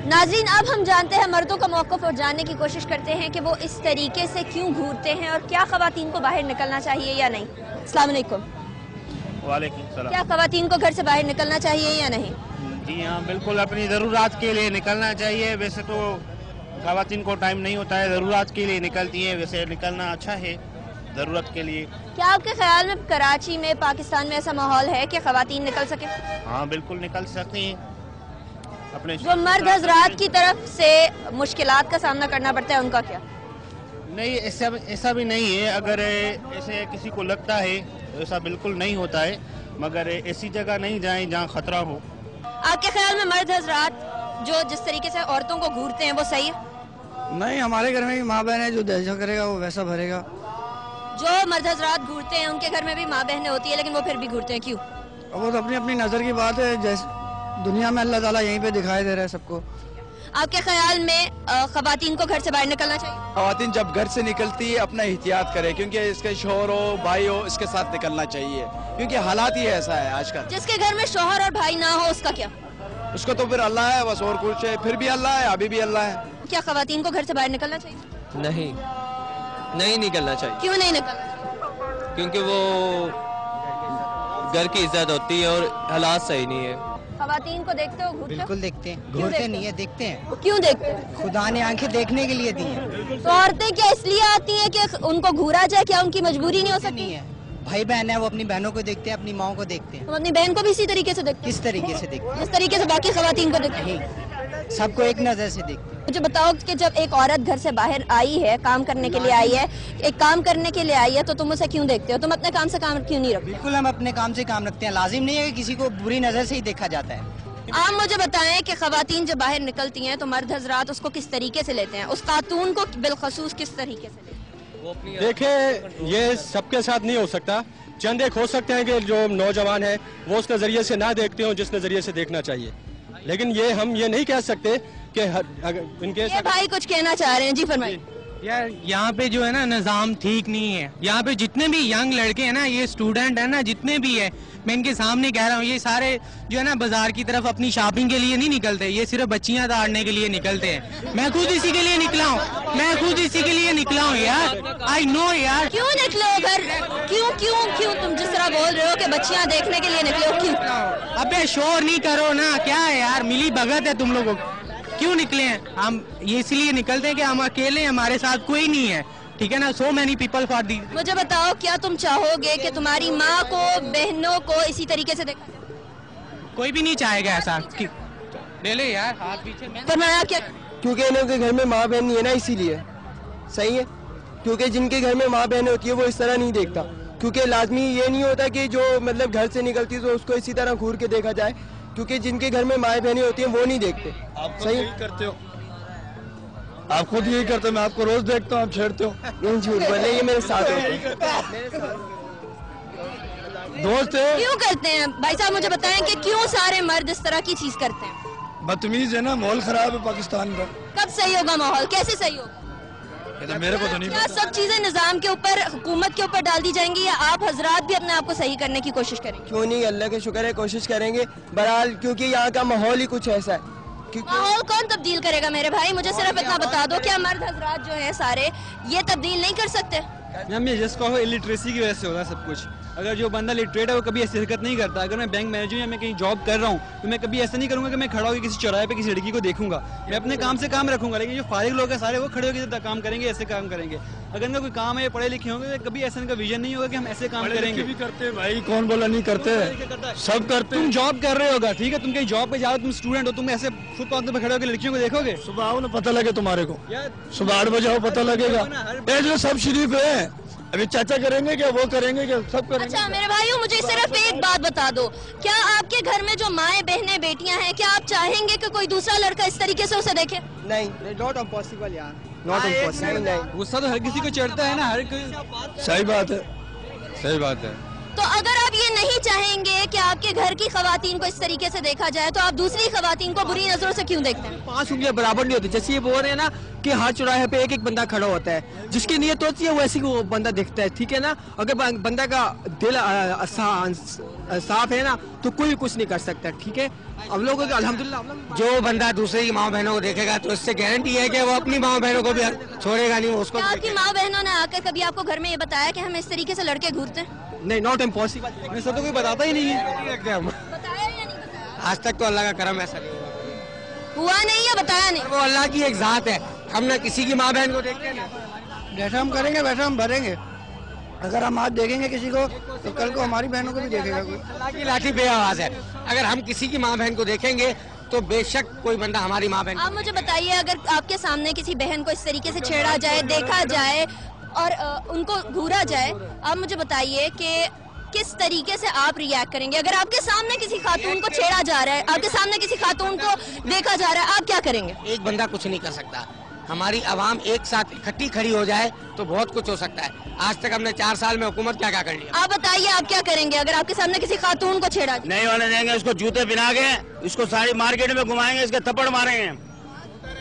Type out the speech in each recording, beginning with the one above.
नाज़रीन, अब हम जानते हैं मर्दों का मौक़िफ़ और जानने की कोशिश करते हैं कि वो इस तरीके से क्यों घूरते हैं और क्या ख़वातीन को बाहर निकलना चाहिए या नहीं। अस्सलाम वालेकुम। वालेकुम सलाम। क्या ख़वातीन को घर से बाहर निकलना चाहिए या नहीं? जी हाँ, बिल्कुल अपनी ज़रूरत के लिए निकलना चाहिए। वैसे तो ख़वातीन को टाइम नहीं होता है, ज़रूरत के लिए निकलती है। वैसे निकलना अच्छा है ज़रूरत के लिए। क्या आपके ख्याल में कराची में, पाकिस्तान में ऐसा माहौल है कि ख़वातीन निकल सके? हाँ बिल्कुल निकल सकती हैं। अपने जो मर्द हजरात की तरफ से मुश्किलात का सामना करना पड़ता है उनका क्या? नहीं, ऐसा भी नहीं है। अगर ऐसे किसी को लगता है ऐसा बिल्कुल नहीं होता है, मगर ऐसी जगह नहीं जाएं जहाँ खतरा हो। आपके ख्याल में मर्द हजरात जो जिस तरीके से औरतों को घूरते हैं वो सही है? नहीं, हमारे घर में भी माँ बहन है, जो जैसा करेगा वो वैसा भरेगा। जो मर्द हजरात घूरते हैं उनके घर में भी माँ बहनें होती है, लेकिन वो फिर भी घूरते हैं, क्यों? वो तो अपनी अपनी नज़र की बात है। जैसे दुनिया में अल्लाह ताला यहीं पे दिखाई दे रहा है सबको। आपके ख्याल में ख़वातीन को घर से बाहर निकलना चाहिए? ख़वातीन जब घर से निकलती है अपना एहतियात करे, क्योंकि इसके शोहर हो भाई हो इसके साथ निकलना चाहिए, क्योंकि हालात ही ऐसा है आजकल। जिसके घर में शोहर और भाई ना हो उसका क्या? उसको तो फिर अल्लाह है बस, और कुछ है फिर भी अल्लाह है, अभी भी अल्लाह है। क्या ख़वातीन को घर से बाहर निकलना चाहिए? नहीं निकलना चाहिए। क्यों नहीं निकलना चाहिए? क्योंकि वो घर की इज्जत होती है और हालात सही नहीं है। ख़वातीन को देखते हो घूरते हो? बिल्कुल देखते हैं, क्यों घूरते देखते नहीं है, देखते हैं। क्यों देखते हैं? खुदा ने आंखें देखने के लिए दी हैं। तो औरतें क्या इसलिए आती हैं कि उनको घूरा जाए? क्या उनकी मजबूरी नहीं हो सकती? नहीं है, भाई बहन है, वो अपनी बहनों को देखते हैं, अपनी माओ को देखते हैं। तुम अपनी बहन को भी इसी तरीके से देखते हो? किस तरीके से देखते जिस तरीके से बाकी ख़वातीन को देखते हैं? हैं? सबको एक नजर से देखते हैं। मुझे बताओ कि जब एक औरत घर से बाहर आई है, काम करने के लिए आई है, एक काम करने के लिए आई है, तो तुम उसे क्यों देखते हो? तुम अपने काम से काम क्यों नहीं रखते? बिल्कुल, हम अपने काम से काम रखते हैं। लाजिम नहीं है कि किसी को बुरी नजर से ही देखा जाता है। आप मुझे बताएं कि ख़वातीन जब बाहर निकलती हैं तो मर्द हजरात उसको किस तरीके से लेते हैं, उस खातून को बिलखसूस किस तरीके से लेते हैं? देखें, ये सबके साथ नहीं हो सकता। चंद एक हो सकते हैं कि जो नौजवान है वो उस नज़रिए से ना देखते हो जिस नज़रिए से देखना चाहिए, लेकिन हम ये नहीं कह सकते कि इनके ये भाई कुछ कहना चाह रहे हैं। जी फरमाइए। यार यहाँ पे जो है ना निज़ाम ठीक नहीं है। यहाँ पे जितने भी यंग लड़के हैं ना, ये स्टूडेंट है ना, जितने भी है, मैं इनके सामने कह रहा हूँ, ये सारे जो है ना बाजार की तरफ अपनी शॉपिंग के लिए नहीं निकलते, ये सिर्फ बच्चियाँ ताड़ने के लिए निकलते हैं। मैं खुद इसी के लिए निकला हूँ, यार। आई नो यार। क्यों निकले हो घर? क्यों तुम जिस तरह बोल रहे हो कि बच्चियाँ देखने के लिए निकले हो, क्यों? अबे शोर नहीं करो ना, क्या है यार, मिली भगत है तुम लोगों को। क्यों निकले हैं हम? ये इसलिए निकलते हैं कि हम अकेले हैं, हमारे साथ कोई नहीं है, ठीक है ना। So many people for the. मुझे बताओ, क्या तुम चाहोगे कि तुम्हारी माँ को, बहनों को इसी तरीके से देखा जाए? कोई भी नहीं चाहेगा ऐसा। ले ले यार हाथ पीछे। फरमाया क्या? क्योंकि इनके घर में माँ बहन नहीं है ना, इसीलिए। सही है, क्योंकि जिनके घर में माँ बहन होती है वो इस तरह नहीं देखता। क्योंकि लाजमी ये नहीं होता कि जो मतलब घर से निकलती है तो उसको इसी तरह घूर के देखा जाए, क्योंकि जिनके घर में माँ बहनें होती हैं वो नहीं देखते। आप सही करते हो, आप खुद यही करते हो। मैं आपको रोज देखता हूँ, आप छेड़ते हो। नहीं, झूठ बोले, ये मेरे साथ दोस्त है। क्यों करते हैं भाई साहब? मुझे बताएं कि क्यों सारे मर्द इस तरह की चीज करते हैं? बदतमीज है ना, माहौल खराब है पाकिस्तान का। कब सही होगा माहौल? कैसे सही होगा? तो मेरे को तो नहीं क्या सब चीजें निजाम के ऊपर, हुकूमत के ऊपर डाल दी जाएंगी, या आप हजरात भी अपने आप को सही करने की कोशिश करेंगे? क्यों नहीं, अल्लाह के शुक्र है, कोशिश करेंगे बहरहाल, क्योंकि यहाँ का माहौल ही कुछ ऐसा है। माहौल कौन तब्दील करेगा मेरे भाई? मुझे सिर्फ इतना बता दो, क्या मर्द हजरात जो है सारे ये तब्दील नहीं कर सकते? मैम, ये जिसको इलिटरेसी की वजह से हो रहा है सब कुछ। अगर जो बंदा लिटरेट है वो कभी ऐसी हरकत नहीं करता। अगर मैं बैंक मैनेजर या मैं कहीं जॉब कर रहा हूँ तो मैं कभी ऐसा नहीं करूँगा कि मैं खड़ा होकर किसी चौराहे पे किसी लड़की को देखूंगा। मैं अपने काम से काम रखूंगा। लेकिन जो फारिग लोग हैं सारे वो खड़े होकर काम करेंगे, ऐसे काम करेंगे। अगर इनका कोई काम है, पढ़े लिखे होंगे, तो कभी ऐसा इनका विजन नहीं होगा कि हम ऐसे काम करेंगे। भी करते हैं भाई, कौन बोला नहीं करते, सब करते। तुम जॉब कर रहे होगा, ठीक है, तुम कहीं जॉब पे जाओ, तुम स्टूडेंट हो, तुम ऐसे फुटपाथ पे खड़े होकर लड़कियों को देखोगे? सुबह आओ ना, पता लगे तुम्हारे को। सुबह 8 बजे आओ, पता लगेगा। जो सब शरीफ है, अभी चाचा करेंगे क्या, वो करेंगे क्या, सब करेंगे। अच्छा मेरे भाइयों, मुझे सिर्फ एक बात बता दो, क्या आपके घर में जो माएँ बहनें बेटियां हैं, क्या आप चाहेंगे कि कोई दूसरा लड़का इस तरीके से उसे देखे? नहीं, नॉट इम्पॉसिबल यार, नॉट इम्पॉसिबल। नहीं, गुस्सा तो हर किसी को चढ़ता है ना, हर कोई। सही बात है, सही बात है। तो अगर आप ये नहीं चाहेंगे कि आपके घर की खवातीन को इस तरीके से देखा जाए तो आप दूसरी खवातीन को बुरी नजरों से क्यों देखते हैं? 5 उंगलियां बराबर नहीं होती। जैसे ये बोल रहे हैं ना कि हर चौराहे पे एक एक बंदा खड़ा होता है, जिसकी नीयत होती है वैसी वो बंदा दिखता है, ठीक है ना। अगर बंदा का दिल साफ है ना तो कोई कुछ नहीं कर सकता, ठीक है। हम लोगों को अल्हम्दुलिल्लाह जो बंदा दूसरे की माँ बहनों को देखेगा तो इससे गारंटी है कि वो अपनी माँ बहनों को भी छोड़ेगा नहीं, उसको। क्या आपकी माँ बहनों ने आकर कभी आपको घर में ये बताया कि हम इस तरीके से लड़के घूरते हैं? नहीं, नॉट इम्पॉसिबल। ऐसा तो कोई बताता ही नहीं है। बताया या नहीं बताया? आज तक तो अल्लाह का करम ऐसा नहीं हुआ नहीं या बताया नहीं? वो अल्लाह की एक जात है, हम ना किसी की माँ बहन को देखते हैं। जैसा हम करेंगे वैसा हम भरेंगे। अगर हम आज देखेंगे किसी को तो कल को हमारी बहनों को भी देखेगा कोई। अल्लाह की लाठी बेआवाज है। अगर हम किसी की माँ बहन को देखेंगे तो बेशक कोई बंदा हमारी माँ बहन। आप मुझे बताइए, अगर आपके सामने किसी बहन को इस तरीके से छेड़ा जाए, देखा जाए और उनको घूरा जाए, आप मुझे बताइए कि किस तरीके से आप रिएक्ट करेंगे? अगर आपके सामने किसी खातून को छेड़ा जा रहा है, आपके सामने किसी खातून को देखा जा रहा है, आप क्या करेंगे? एक बंदा कुछ नहीं कर सकता। हमारी आवाम एक साथ इकट्ठी खड़ी हो जाए तो बहुत कुछ हो सकता है। आज तक हमने 4 साल में हुकूमत क्या क्या कर लिया। आप बताइए, आप क्या करेंगे अगर आपके सामने किसी खातून को छेड़ा जाए? नहीं होने देंगे, इसको जूते पहना के इसको सारी मार्केट में घुमाएंगे, इसके थप्पड़ मारेंगे।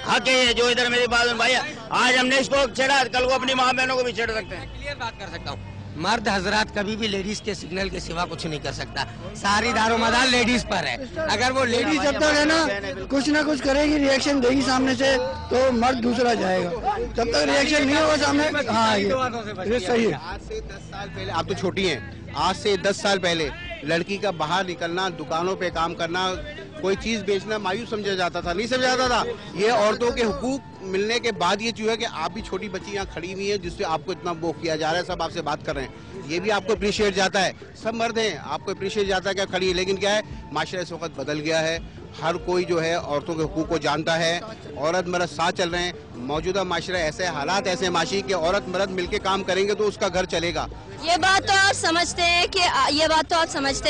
हक है जो इधर मेरी बात भाई, आज हमने इसको छेड़ा, कल को अपनी माँ बहनों को भी छेड़ सकते हैं। क्लियर बात कर सकता हूँ, मर्द हजरात कभी भी लेडीज के सिग्नल के सिवा कुछ नहीं कर सकता। सारी दारोमदार लेडीज पर है। अगर वो लेडीज जब तक है ना कुछ ना कुछ करेगी, रिएक्शन देगी सामने से, तो मर्द दूसरा जाएगा। जब तक रिएक्शन नहीं होगा सामने, हाँ ये सही है। आज से 10 साल पहले, आप तो छोटी हैं, आज से 10 साल पहले लड़की का बाहर निकलना, दुकानों पे काम करना, कोई चीज बेचना मायूस समझा जाता था, नहीं समझा जाता था। ये औरतों के हुकूक मिलने के बाद ये चीज है कि आप भी छोटी बच्ची यहाँ खड़ी हुई है जिससे आपको इतना वो किया जा रहा है, सब आपसे बात कर रहे हैं, ये भी आपको अप्रिशिएट जाता है। सब मर्द हैं, आपको अप्रिशिएट जाता है क्या खड़ी है। लेकिन क्या है, माशरा इस वक्त बदल गया है, हर कोई जो है औरतों के हुकूक को जानता है, औरत मर्द साथ चल रहे हैं। मौजूदा माशरा ऐसे हालात ऐसे माशी कि औरत मर्द मिलके काम करेंगे तो उसका घर चलेगा। ये बात तो आप समझते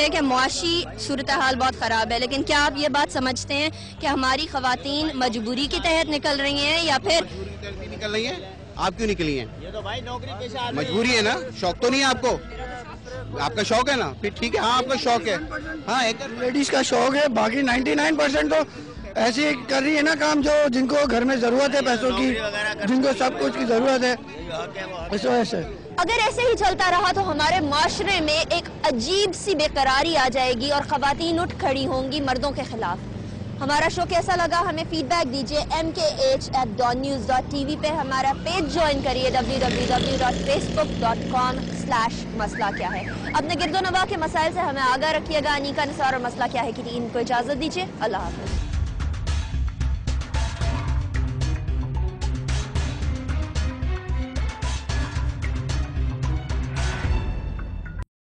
हैं कि मुआशी सूरत हाल बहुत ख़राब है, लेकिन क्या आप ये बात समझते हैं कि हमारी ख़वातीन मजबूरी के तहत निकल रही हैं या फिर निकल रही हैं? आप क्यों निकली हैं? ये तो भाई नौकरी पेशा मजबूरी है ना, शौक तो नहीं है आपको? आपका शौक है ना, फिर ठीक है। हाँ आपका शौक है, हाँ एक लेडीज का शौक है, बाकी 99% तो ऐसे कर रही है ना काम जो जिनको घर में जरूरत है पैसों की, जिनको सब कुछ की जरूरत है, इस वजह से। अगर ऐसे ही चलता रहा तो हमारे माशरे में एक अजीब सी बेकरारी आ जाएगी और खवातीन उठ खड़ी होंगी मर्दों के खिलाफ। हमारा शो कैसा लगा हमें फीडबैक दीजिए mkh@dawnnews.tv पे। हमारा पेज ज्वाइन करिए www.facebook.com/मसला क्या है। अपने गिरदो नवा के मसाइल से हमें आगाह रखिएगा। अनीका निसार और मसला क्या है की टीम को इजाजत दीजिए। अल्लाह हाफ़िज़।